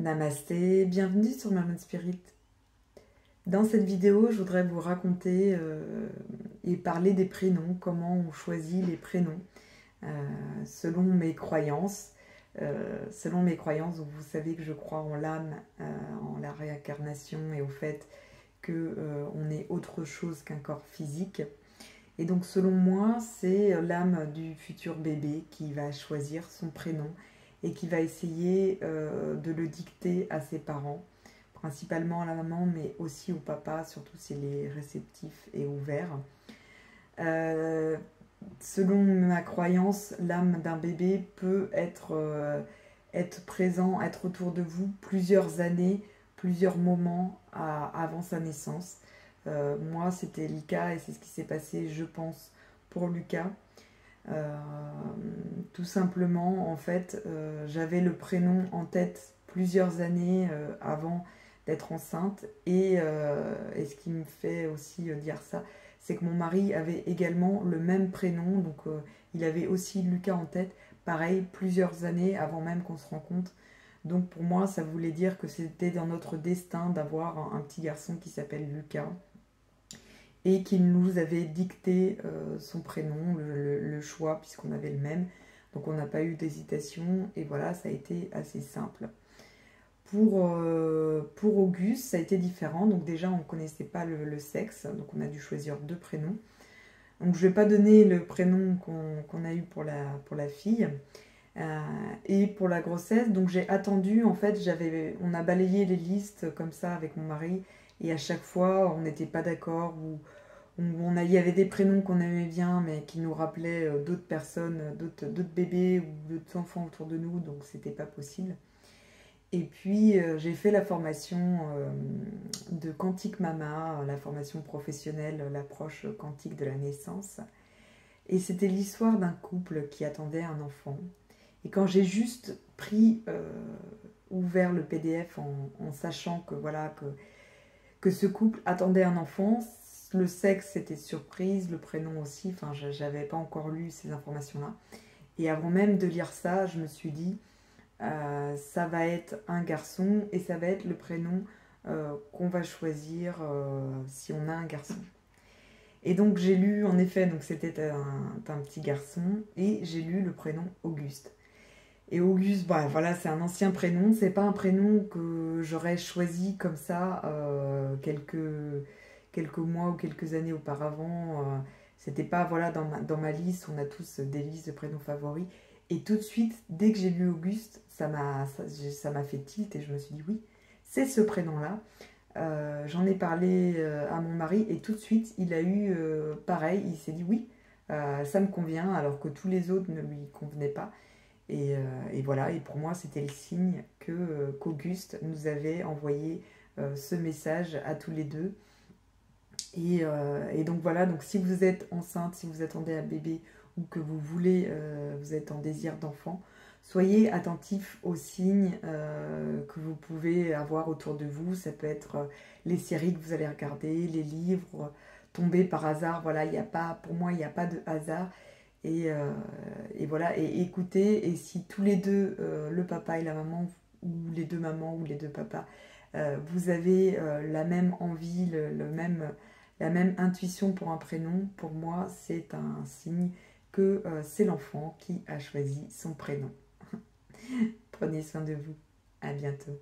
Namasté, bienvenue sur Mermaid Spirit. Dans cette vidéo, je voudrais vous raconter et parler des prénoms, comment on choisit les prénoms selon mes croyances. Vous savez que je crois en l'âme, en la réincarnation et au fait qu'on est autre chose qu'un corps physique. Et donc selon moi, c'est l'âme du futur bébé qui va choisir son prénom et qui va essayer de le dicter à ses parents, principalement à la maman, mais aussi au papa, surtout s'il est réceptif et ouvert. Selon ma croyance, l'âme d'un bébé peut être présent, être autour de vous plusieurs années, plusieurs moments avant sa naissance. Moi, c'était le cas et c'est ce qui s'est passé, je pense, pour Lucas. Tout simplement, en fait, j'avais le prénom en tête plusieurs années avant d'être enceinte. Et ce qui me fait aussi dire ça, c'est que mon mari avait également le même prénom. Donc, il avait aussi Lucas en tête, pareil, plusieurs années avant même qu'on se rencontre. Donc, pour moi, ça voulait dire que c'était dans notre destin d'avoir un petit garçon qui s'appelle Lucas. Et qu'il nous avait dicté son prénom, le choix, puisqu'on avait le même. Donc on n'a pas eu d'hésitation, et voilà, ça a été assez simple. Pour Auguste, ça a été différent. Donc déjà, on ne connaissait pas le sexe, donc on a dû choisir deux prénoms. Donc je ne vais pas donner le prénom qu'on a eu pour la fille. Et pour la grossesse, donc j'ai attendu, en fait, on a balayé les listes comme ça avec mon mari, et à chaque fois, on n'était pas d'accord, ou il y avait des prénoms qu'on aimait bien, mais qui nous rappelaient d'autres personnes, d'autres bébés ou d'autres enfants autour de nous, donc c'était pas possible. Et puis j'ai fait la formation de Quantique Mama, la formation professionnelle, l'approche quantique de la naissance. Et c'était l'histoire d'un couple qui attendait un enfant. Et quand j'ai juste ouvert le PDF en sachant que voilà que ce couple attendait un enfant, le sexe c'était surprise, le prénom aussi, enfin j'avais pas encore lu ces informations-là. Et avant même de lire ça, je me suis dit ça va être un garçon et ça va être le prénom qu'on va choisir si on a un garçon. Et donc j'ai lu, en effet, donc c'était un petit garçon, et j'ai lu le prénom Auguste. Et Auguste, bah, voilà, c'est un ancien prénom, c'est pas un prénom que j'aurais choisi comme ça quelques mois ou quelques années auparavant. C'était pas, voilà, dans ma liste, on a tous des listes de prénoms favoris. Et tout de suite, dès que j'ai lu Auguste, ça m'a fait tilt et je me suis dit oui, c'est ce prénom-là. J'en ai parlé à mon mari et tout de suite il a eu pareil, il s'est dit oui, ça me convient alors que tous les autres ne lui convenaient pas. Et voilà, et pour moi c'était le signe qu'Auguste nous avait envoyé ce message à tous les deux. Et donc voilà, donc si vous êtes enceinte, si vous attendez un bébé ou que vous voulez, vous êtes en désir d'enfant, soyez attentifs aux signes que vous pouvez avoir autour de vous. Ça peut être les séries que vous allez regarder, les livres, tomber par hasard. Voilà, pour moi, il n'y a pas de hasard. Et voilà, et écoutez, et si tous les deux, le papa et la maman, ou les deux mamans ou les deux papas, vous avez la même envie, la même intuition pour un prénom, pour moi, c'est un signe que c'est l'enfant qui a choisi son prénom. Prenez soin de vous. À bientôt.